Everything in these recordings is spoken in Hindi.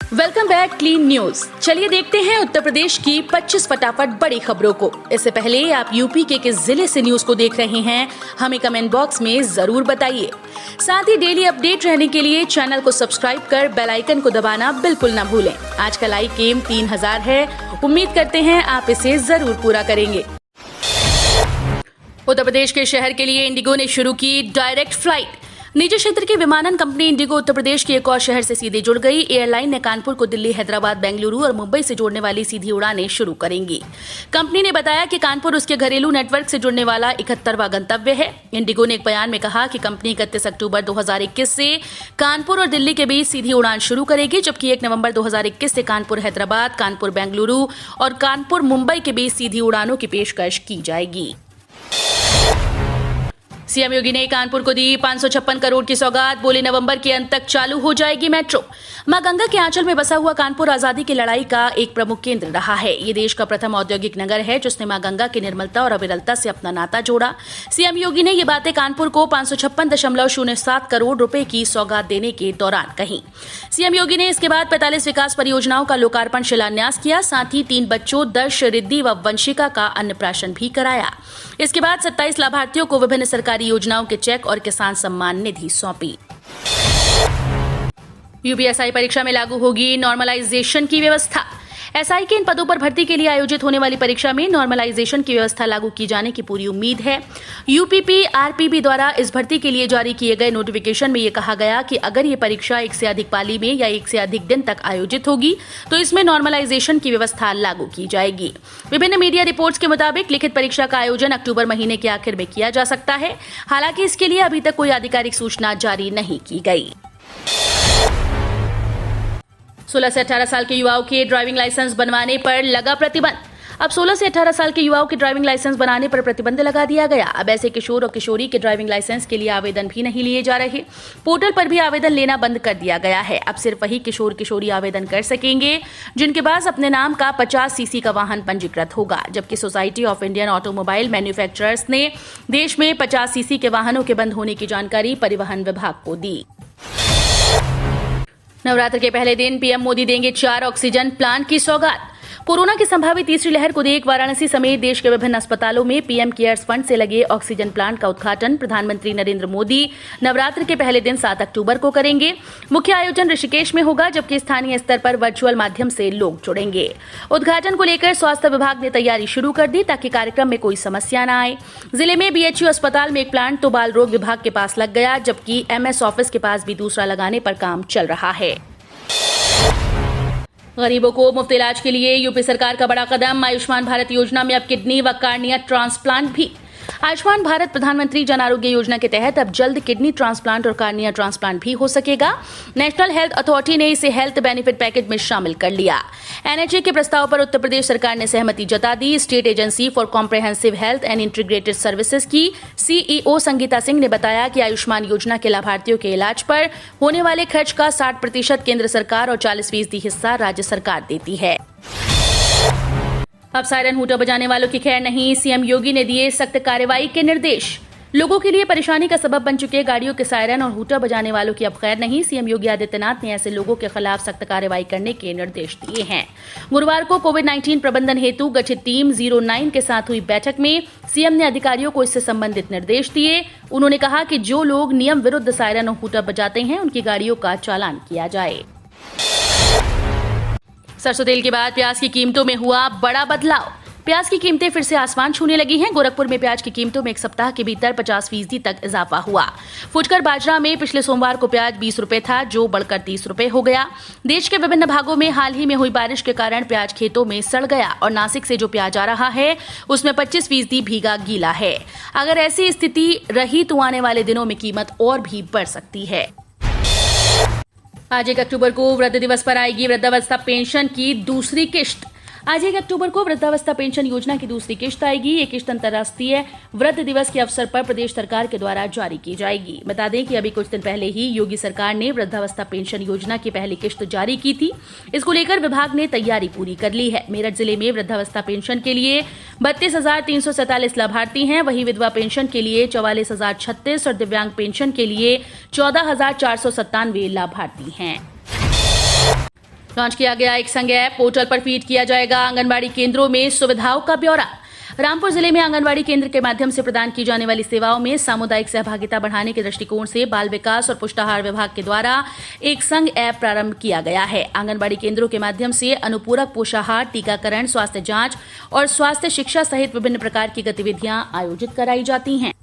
Welcome back clean news. चलिए देखते हैं उत्तर प्रदेश की 25 फटाफट बड़ी खबरों को। इससे पहले आप यूपी के किस जिले से न्यूज को देख रहे हैं, हमें कमेंट बॉक्स में जरूर बताइए। साथ ही डेली अपडेट रहने के लिए चैनल को सब्सक्राइब कर बेल आइकन को दबाना बिल्कुल न भूलें। आज का लाइक एम 3000 है, उम्मीद करते हैं आप इसे जरूर पूरा करेंगे। उत्तर प्रदेश के शहर के लिए इंडिगो ने शुरू की डायरेक्ट फ्लाइट। निजी क्षेत्र की विमानन कंपनी इंडिगो उत्तर प्रदेश के एक और शहर से सीधे जुड़ गई। एयरलाइन ने कानपुर को दिल्ली, हैदराबाद, बेंगलुरु और मुंबई से जोड़ने वाली सीधी उड़ानें शुरू करेंगी। कंपनी ने बताया कि कानपुर उसके घरेलू नेटवर्क से जुड़ने वाला 71वां गंतव्य है। इंडिगो ने एक बयान में कहा कि कंपनी 31 अक्टूबर 2021 से कानपुर और दिल्ली के बीच सीधी उड़ान शुरू करेगी, जबकि 1 नवंबर 2021 से कानपुर हैदराबाद, कानपुर बेंगलुरु और कानपुर मुंबई के बीच सीधी उड़ानों की पेशकश की जाएगी। सीएम योगी ने कानपुर को दी 556 करोड़ की सौगात। बोले नवंबर के अंत तक चालू हो जाएगी मेट्रो। मां गंगा के आंचल में बसा हुआ कानपुर आजादी की लड़ाई का एक प्रमुख केंद्र रहा है। ये देश का प्रथम औद्योगिक नगर है जिसने मां गंगा की निर्मलता और अविरलता से अपना नाता जोड़ा। सीएम योगी ने ये बातें कानपुर को 556.07 करोड़ रुपए की सौगात देने के दौरान कही। सीएम योगी ने इसके बाद 45 विकास परियोजनाओं का लोकार्पण शिलान्यास किया। साथ ही 3 बच्चों दर्श, रिद्धि व वंशिका का अन्नप्राशन भी कराया। इसके बाद 27 लाभार्थियों को विभिन्न सरकारी योजनाओं के चेक और किसान सम्मान निधि सौंपी। यूपीएसआई परीक्षा में लागू होगी नॉर्मलाइजेशन की व्यवस्था। एसआई के इन पदों पर भर्ती के लिए आयोजित होने वाली परीक्षा में नॉर्मलाइजेशन की व्यवस्था लागू की जाने की पूरी उम्मीद है। यूपीपीआरपीबी द्वारा इस भर्ती के लिए जारी किए गए नोटिफिकेशन में यह कहा गया कि अगर ये परीक्षा 1 से अधिक पाली में या 1 से अधिक दिन तक आयोजित होगी तो इसमें नॉर्मलाइजेशन की व्यवस्था लागू की जाएगी। विभिन्न मीडिया रिपोर्ट्स के मुताबिक लिखित परीक्षा का आयोजन अक्टूबर महीने के आखिर में किया जा सकता है। हालांकि इसके लिए अभी तक कोई आधिकारिक सूचना जारी नहीं की गई। 16 से 18 साल के युवाओं के ड्राइविंग लाइसेंस बनवाने पर लगा प्रतिबंध। अब 16 से 18 साल के युवाओं के ड्राइविंग लाइसेंस बनाने पर प्रतिबंध लगा दिया गया। अब ऐसे किशोर और किशोरी के ड्राइविंग लाइसेंस के लिए आवेदन भी नहीं लिए जा रहे। पोर्टल पर भी आवेदन लेना बंद कर दिया गया है। अब सिर्फ वही किशोर किशोरी आवेदन कर सकेंगे जिनके पास अपने नाम का 50 सीसी का वाहन पंजीकृत होगा, जबकि society of Indian automobile manufacturers ने देश में 50 सीसी के वाहनों के बंद होने की जानकारी परिवहन विभाग को दी। नवरात्र के पहले दिन पीएम मोदी देंगे 4 ऑक्सीजन प्लांट की सौगात। कोरोना की संभावित तीसरी लहर को देख वाराणसी समेत देश के विभिन्न अस्पतालों में पीएम केयर्स फंड से लगे ऑक्सीजन प्लांट का उद्घाटन प्रधानमंत्री नरेंद्र मोदी नवरात्र के पहले दिन 7 अक्टूबर को करेंगे। मुख्य आयोजन ऋषिकेश में होगा, जबकि स्थानीय स्तर पर वर्चुअल माध्यम से लोग जुड़ेंगे। उद्घाटन को लेकर स्वास्थ्य विभाग ने तैयारी शुरू कर दी ताकि कार्यक्रम में कोई समस्या न आए। जिले में बीएचयू अस्पताल में एक प्लांट तो बाल रोग विभाग के पास लग गया, जबकि एमएस ऑफिस के पास भी दूसरा लगाने पर काम चल रहा है। गरीबों को मुफ्त इलाज के लिए यूपी सरकार का बड़ा कदम। आयुष्मान भारत योजना में अब किडनी व कार्निया ट्रांसप्लांट भी। आयुष्मान भारत प्रधानमंत्री जन आरोग्य योजना के तहत अब जल्द किडनी ट्रांसप्लांट और कार्निया ट्रांसप्लांट भी हो सकेगा। नेशनल हेल्थ अथॉरिटी ने इसे हेल्थ बेनिफिट पैकेज में शामिल कर लिया। एनएचए के प्रस्ताव पर उत्तर प्रदेश सरकार ने सहमति जता दी। State agency for comprehensive health and integrated services की सीईओ संगीता सिंह ने बताया कि आयुष्मान योजना के लाभार्थियों के इलाज पर होने वाले खर्च का 60% केंद्र सरकार और 40% हिस्सा राज्य सरकार देती है। अब सायरन हूटा बजाने वालों की खैर नहीं। सीएम योगी ने दिए सख्त कार्रवाई के निर्देश। लोगों के लिए परेशानी का सबब बन चुके गाड़ियों के सायरन और हूटा बजाने वालों की अब खैर नहीं। सीएम योगी आदित्यनाथ ने ऐसे लोगों के खिलाफ सख्त कार्रवाई करने के निर्देश दिए हैं। गुरुवार को कोविड-19 प्रबंधन हेतु गठित टीम 09 के साथ हुई बैठक में सीएम ने अधिकारियों को इससे संबंधित निर्देश दिए। उन्होंने कहा कि जो लोग नियम विरुद्ध सायरन और हूटा बजाते हैं उनकी गाड़ियों का चालान किया जाए। सरसों तेल के बाद प्याज की कीमतों में हुआ बड़ा बदलाव। प्याज की कीमतें फिर से आसमान छूने लगी हैं। गोरखपुर में प्याज की कीमतों में एक सप्ताह के भीतर 50% तक इजाफा हुआ। फुटकर बाजरा में पिछले सोमवार को प्याज 20 रुपए था, जो बढ़कर 30 रुपए हो गया। देश के विभिन्न भागों में हाल ही में हुई बारिश के कारण प्याज खेतों में सड़ गया और नासिक से जो प्याज आ रहा है उसमें 25% भीगा गीला है। अगर ऐसी स्थिति रही तो आने वाले दिनों में कीमत और भी बढ़ सकती है। आज 1 अक्टूबर को वृद्ध दिवस पर आएगी वृद्धावस्था पेंशन की दूसरी किश्त। आज 1 अक्टूबर को वृद्धावस्था पेंशन योजना की दूसरी किश्त आएगी। ये किश्त अंतर्राष्ट्रीय वृद्ध दिवस के अवसर पर प्रदेश सरकार के द्वारा जारी की जाएगी। बता दें कि अभी कुछ दिन पहले ही योगी सरकार ने वृद्धावस्था पेंशन योजना की पहली किश्त जारी की थी। इसको लेकर विभाग ने तैयारी पूरी कर ली है। मेरठ जिले में वृद्धावस्था पेंशन के लिए 32,347 लाभार्थी हैं। वहीं विधवा पेंशन के लिए 44,036 और दिव्यांग पेंशन के लिए 14,497 लाभार्थी हैं। लॉन्च किया गया एक संग ऐप, पोर्टल पर फीड किया जाएगा आंगनबाड़ी केंद्रों में सुविधाओं का ब्यौरा। रामपुर जिले में आंगनबाड़ी केंद्र के माध्यम से प्रदान की जाने वाली सेवाओं में सामुदायिक सहभागिता बढ़ाने के दृष्टिकोण से बाल विकास और पुष्टाहार विभाग के द्वारा एक संग ऐप प्रारंभ किया गया है। आंगनबाड़ी केंद्रों के माध्यम से अनुपूरक पोषाहार, टीकाकरण, स्वास्थ्य जांच और स्वास्थ्य शिक्षा सहित विभिन्न प्रकार की गतिविधियां आयोजित कराई जाती हैं।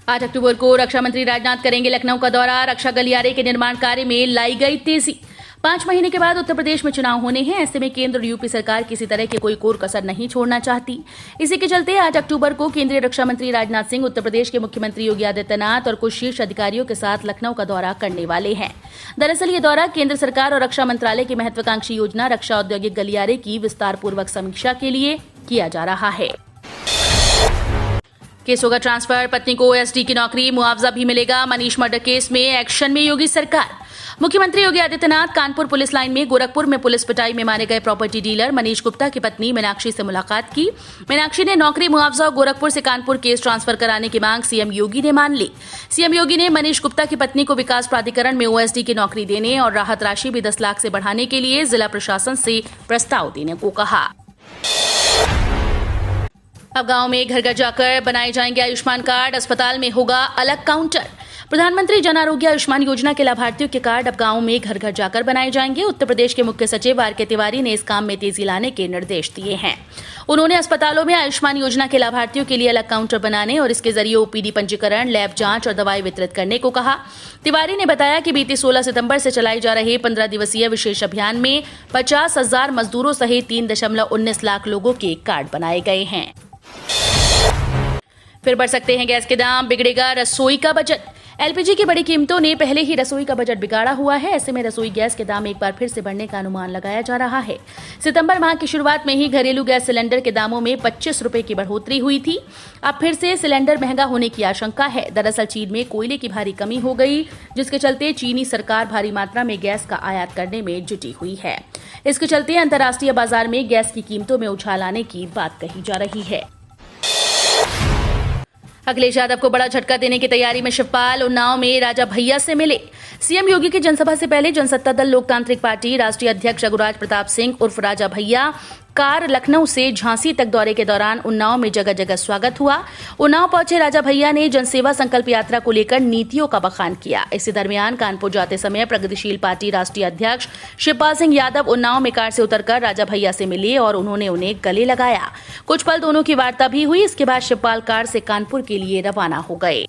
8 अक्टूबर को रक्षा मंत्री राजनाथ करेंगे लखनऊ का दौरा। रक्षा गलियारे के निर्माण कार्य में लाई गई तेजी। 5 महीने के बाद उत्तर प्रदेश में चुनाव होने हैं। ऐसे में केंद्र और यूपी सरकार किसी तरह की कोई कोर कसर नहीं छोड़ना चाहती। इसी के चलते 8 अक्टूबर को केंद्रीय रक्षा मंत्री राजनाथ सिंह उत्तर प्रदेश के मुख्यमंत्री योगी आदित्यनाथ और कुछ शीर्ष अधिकारियों के साथ लखनऊ का दौरा करने वाले हैं। दरअसल ये दौरा केंद्र सरकार और रक्षा मंत्रालय की महत्वाकांक्षी योजना रक्षा औद्योगिक गलियारे की विस्तारपूर्वक समीक्षा के लिए किया जा रहा है। केस होगा ट्रांसफर, पत्नी को ओएसडी की नौकरी, मुआवजा भी मिलेगा। मनीष मर्डर केस में एक्शन में योगी सरकार। मुख्यमंत्री योगी आदित्यनाथ कानपुर पुलिस लाइन में गोरखपुर में पुलिस पिटाई में मारे गए प्रॉपर्टी डीलर मनीष गुप्ता की पत्नी मीनाक्षी से मुलाकात की। मीनाक्षी ने नौकरी, मुआवजा और गोरखपुर से कानपुर केस ट्रांसफर कराने की मांग सीएम योगी ने मान ली। सीएम योगी ने मनीष गुप्ता की पत्नी को विकास प्राधिकरण में ओएसडी की नौकरी देने और राहत राशि भी 10 लाख से बढ़ाने के लिए जिला प्रशासन से प्रस्ताव देने को कहा। अब गांव में घर घर जाकर बनाए जाएंगे आयुष्मान कार्ड, अस्पताल में होगा अलग काउंटर। प्रधानमंत्री जन आरोग्य आयुष्मान योजना के लाभार्थियों के कार्ड अब गांव में घर घर जाकर बनाए जाएंगे। उत्तर प्रदेश के मुख्य सचिव आर के तिवारी ने इस काम में तेजी लाने के निर्देश दिए हैं। उन्होंने अस्पतालों में आयुष्मान योजना के लाभार्थियों के लिए अलग काउंटर बनाने और इसके जरिए ओपीडी पंजीकरण, लैब जांच और दवाई वितरित करने को कहा। तिवारी ने बताया कि बीते 16 सितंबर से चलाए जा रहे 15 दिवसीय विशेष अभियान में 50,000 मजदूरों सहित 3.19 लाख लोगों के कार्ड बनाए गए हैं। फिर बढ़ सकते हैं गैस के दाम, बिगड़ेगा रसोई का बजट। एलपीजी की बड़ी कीमतों ने पहले ही रसोई का बजट बिगाड़ा हुआ है। ऐसे में रसोई गैस के दाम एक बार फिर से बढ़ने का अनुमान लगाया जा रहा है। सितंबर माह की शुरुआत में ही घरेलू गैस सिलेंडर के दामों में 25 रुपए की बढ़ोतरी हुई थी। अब फिर से सिलेंडर महंगा होने की आशंका है। दरअसल चीन में कोयले की भारी कमी हो गई, जिसके चलते चीनी सरकार भारी मात्रा में गैस का आयात करने में जुटी हुई है। इसके चलते अंतर्राष्ट्रीय बाजार में गैस की कीमतों में उछाल आने की बात कही जा रही है। अखिलेश यादव को बड़ा झटका देने की तैयारी में शिवपाल। उन्नाव में राजा भैया से मिले। सीएम योगी की जनसभा से पहले जनसत्ता दल लोकतांत्रिक पार्टी राष्ट्रीय अध्यक्ष रघुराज प्रताप सिंह उर्फ राजा भैया कार लखनऊ से झांसी तक दौरे के दौरान उन्नाव में जगह जगह स्वागत हुआ। उन्नाव पहुंचे राजा भैया ने जनसेवा संकल्प यात्रा को लेकर नीतियों का बखान किया। इसी दरमियान कानपुर जाते समय प्रगतिशील पार्टी राष्ट्रीय अध्यक्ष शिवपाल सिंह यादव उन्नाव में कार से उतरकर राजा भैया से मिले और उन्होंने उन्हें गले लगाया। कुछ पल दोनों की वार्ता भी हुई। इसके बाद शिवपाल कार से कानपुर के लिए रवाना हो गए।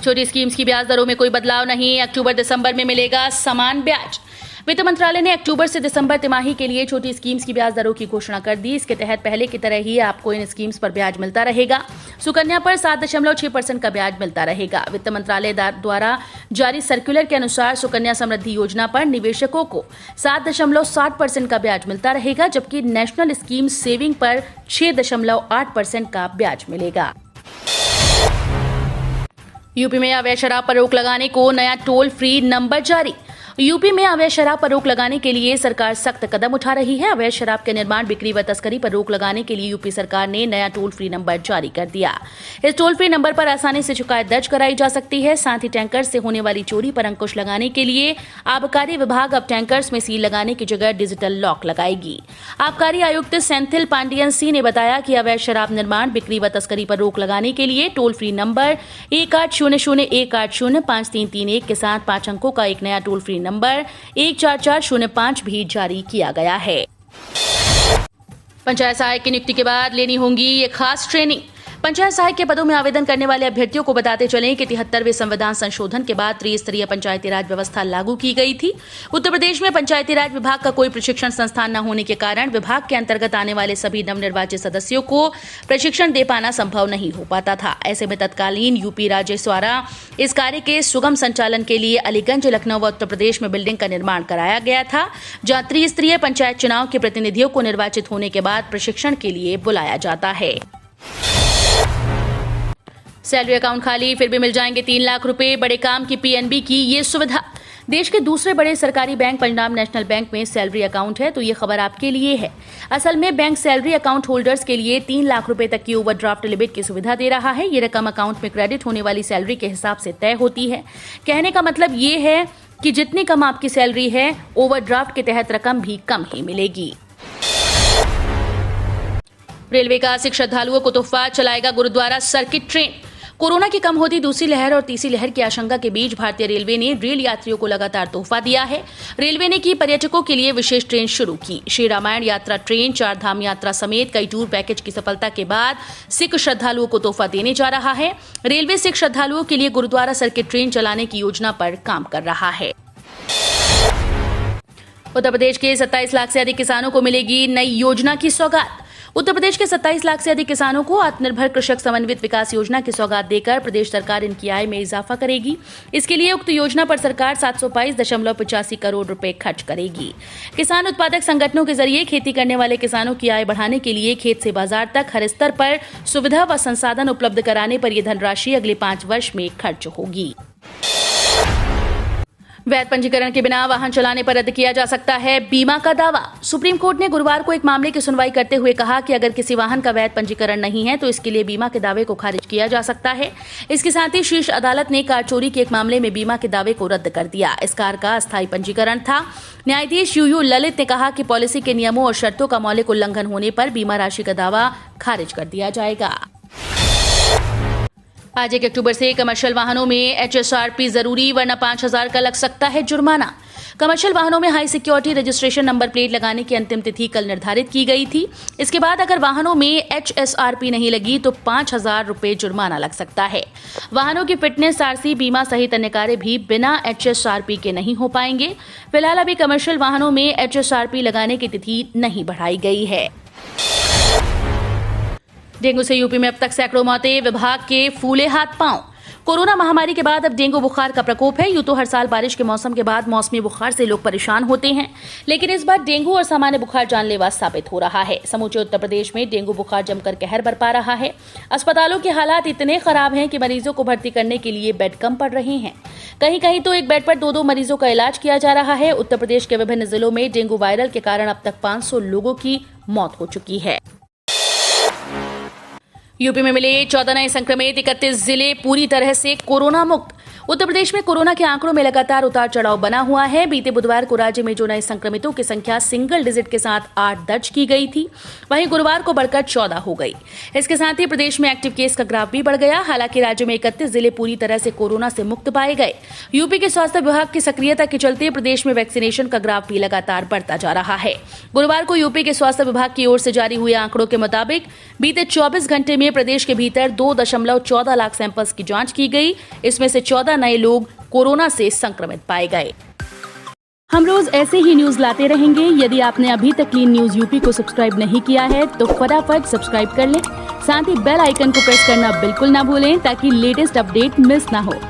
छोटी स्कीम्स की ब्याज दरों में कोई बदलाव नहीं। अक्टूबर दिसंबर में मिलेगा समान ब्याज। वित्त मंत्रालय ने अक्टूबर से दिसंबर तिमाही के लिए छोटी स्कीम्स की ब्याज दरों की घोषणा कर दी। इसके तहत पहले की तरह ही आपको इन स्कीम्स पर ब्याज मिलता रहेगा। सुकन्या पर 7.6% का ब्याज मिलता रहेगा। वित्त मंत्रालय द्वारा जारी सर्कुलर के अनुसार सुकन्या समृद्धि योजना पर निवेशकों को 7.60% का ब्याज मिलता रहेगा, जबकि नेशनल स्कीम सेविंग पर 6.8% का ब्याज मिलेगा। यूपी में अवैध शराब पर रोक लगाने को नया टोल फ्री नंबर जारी। यूपी में अवैध शराब पर रोक लगाने के लिए सरकार सख्त कदम उठा रही है। अवैध शराब के निर्माण, बिक्री व तस्करी पर रोक लगाने के लिए यूपी सरकार ने नया टोल फ्री नंबर जारी कर दिया। इस टोल फ्री नंबर पर आसानी से शिकायत दर्ज कराई जा सकती है। साथ ही टैंकर से होने वाली चोरी पर अंकुश लगाने के लिए आबकारी विभाग अब टैंकर्स में सील लगाने की जगह डिजिटल लॉक लगाएगी। आबकारी आयुक्त सेंथिल पांडियन सिंह ने बताया कि अवैध शराब निर्माण, बिक्री व तस्करी पर रोक लगाने के लिए टोल फ्री नंबर 180018053331 के साथ 5 अंकों का एक नया टोल फ्री नंबर 14405 भी जारी किया गया है। पंचायत सहायक की नियुक्ति के बाद लेनी होंगी ये खास ट्रेनिंग। पंचायत सहायक के पदों में आवेदन करने वाले अभ्यर्थियों को बताते चलें कि 73वें संविधान संशोधन के बाद त्रिस्तरीय पंचायती राज व्यवस्था लागू की गई थी। उत्तर प्रदेश में पंचायती राज विभाग का कोई प्रशिक्षण संस्थान न होने के कारण विभाग के अंतर्गत आने वाले सभी नवनिर्वाचित सदस्यों को प्रशिक्षण दे पाना संभव नहीं हो पाता था। ऐसे में तत्कालीन यूपी राजस्व द्वारा इस कार्य के सुगम संचालन के लिए अलीगंज, लखनऊ व उत्तर प्रदेश में बिल्डिंग का निर्माण कराया गया था, जहां त्रिस्तरीय पंचायत चुनाव के प्रतिनिधियों को निर्वाचित होने के बाद प्रशिक्षण के लिए बुलाया जाता है। सैलरी अकाउंट खाली, फिर भी मिल जाएंगे 3 लाख रुपए। बड़े काम की पीएनबी की ये सुविधा। देश के दूसरे बड़े सरकारी बैंक पंजाब नेशनल बैंक में सैलरी अकाउंट है, तो ये खबर आपके लिए है। असल में बैंक सैलरी अकाउंट होल्डर्स के लिए 3 लाख रुपए तक की ओवरड्राफ्ट लिमिट की सुविधा दे रहा है। ये रकम अकाउंट में क्रेडिट होने वाली सैलरी के हिसाब से तय होती है। कहने का मतलब ये है कि जितनी कम आपकी सैलरी है, ओवरड्राफ्ट के तहत रकम भी कम ही मिलेगी। रेलवे का सिख श्रद्धालुओं को तोहफा, चलाएगा गुरुद्वारा सर्किट ट्रेन। कोरोना की कम होती दूसरी लहर और तीसरी लहर की आशंका के बीच भारतीय रेलवे ने रेल यात्रियों को लगातार तोहफा दिया है। रेलवे ने की पर्यटकों के लिए विशेष ट्रेन शुरू की। श्री रामायण यात्रा ट्रेन, चार धाम यात्रा समेत कई टूर पैकेज की सफलता के बाद सिख श्रद्धालुओं को तोहफा देने जा रहा है। रेलवे सिख श्रद्धालुओं के लिए गुरुद्वारा सर्किट ट्रेन चलाने की योजना पर काम कर रहा है। उत्तर प्रदेश के 27 लाख से अधिक किसानों को मिलेगी नई योजना की सौगात। उत्तर प्रदेश के 27 लाख से अधिक किसानों को आत्मनिर्भर कृषक समन्वित विकास योजना की सौगात देकर प्रदेश सरकार इनकी आय में इजाफा करेगी। इसके लिए उक्त योजना पर सरकार 722.85 करोड़ रुपए खर्च करेगी। किसान उत्पादक संगठनों के जरिए खेती करने वाले किसानों की आय बढ़ाने के लिए खेत से बाजार तक हर स्तर पर सुविधा व संसाधन उपलब्ध कराने पर यह धनराशि अगले 5 वर्ष में खर्च होगी। वैध पंजीकरण के बिना वाहन चलाने पर रद्द किया जा सकता है बीमा का दावा। सुप्रीम कोर्ट ने गुरुवार को एक मामले की सुनवाई करते हुए कहा कि अगर किसी वाहन का वैध पंजीकरण नहीं है तो इसके लिए बीमा के दावे को खारिज किया जा सकता है। इसके साथ ही शीर्ष अदालत ने कार चोरी के एक मामले में बीमा के दावे को रद्द कर दिया। इस कार का अस्थायी पंजीकरण था। न्यायाधीश यूयू ललित ने कहा कि पॉलिसी के नियमों और शर्तों का मौलिक उल्लंघन होने पर बीमा राशि का दावा खारिज कर दिया जाएगा। आज 1 अक्टूबर से कमर्शियल वाहनों में HSRP जरूरी, वरना 5,000 का लग सकता है जुर्माना। कमर्शियल वाहनों में high security registration number plate लगाने की अंतिम तिथि कल निर्धारित की गई थी। इसके बाद अगर वाहनों में HSRP नहीं लगी तो 5,000 रुपए जुर्माना लग सकता है। वाहनों की फिटनेस, RC, बीमा सहित अन्य कार्य भी बिना HSRP के नहीं हो पाएंगे। फिलहाल अभी कमर्शियल वाहनों में HSRP लगाने की तिथि नहीं बढ़ाई गई है। डेंगू से यूपी में अब तक सैकड़ों मौतें, विभाग के फूले हाथ पांव। कोरोना महामारी के बाद अब डेंगू बुखार का प्रकोप है। यूं तो हर साल बारिश के मौसम के बाद मौसमी बुखार से लोग परेशान होते हैं, लेकिन इस बार डेंगू और सामान्य बुखार जानलेवा साबित हो रहा है। समूचे उत्तर प्रदेश में डेंगू बुखार जमकर कहर बरपा रहा है। अस्पतालों के हालात इतने खराब हैं कि मरीजों को भर्ती करने के लिए बेड कम पड़ रहे हैं। कहीं कहीं तो एक बेड पर 2-2 मरीजों का इलाज किया जा रहा है। उत्तर प्रदेश के विभिन्न जिलों में डेंगू वायरल के कारण अब तक 500 लोगों की मौत हो चुकी है। यूपी में मिले 14 नए संक्रमित, 31 जिले पूरी तरह से कोरोना मुक्त। उत्तर प्रदेश में कोरोना के आंकड़ों में लगातार उतार चढ़ाव बना हुआ है। बीते बुधवार को राज्य में जो नए संक्रमितों की संख्या सिंगल डिजिट के साथ 8 दर्ज की गई थी, वहीं गुरुवार को बढ़कर 14 हो गई। इसके साथ ही प्रदेश में एक्टिव केस का ग्राफ भी बढ़ गया। हालांकि राज्य में 31 जिले पूरी तरह से कोरोना से मुक्त पाए गए। यूपी के स्वास्थ्य विभाग की सक्रियता के चलते प्रदेश में वैक्सीनेशन का ग्राफ भी लगातार बढ़ता जा रहा है। गुरुवार को यूपी के स्वास्थ्य विभाग की ओर से जारी हुए आंकड़ों के मुताबिक बीते 24 घंटे में प्रदेश के भीतर 2.14 लाख सैंपल्स की जांच की गई। इसमें से 14 नए लोग कोरोना से संक्रमित पाए गए। हम रोज ऐसे ही न्यूज लाते रहेंगे। यदि आपने अभी तक क्लीन न्यूज यूपी को सब्सक्राइब नहीं किया है तो फटाफट सब्सक्राइब कर लें। साथ ही बेल आइकन को प्रेस करना बिल्कुल ना भूलें ताकि लेटेस्ट अपडेट मिस ना हो।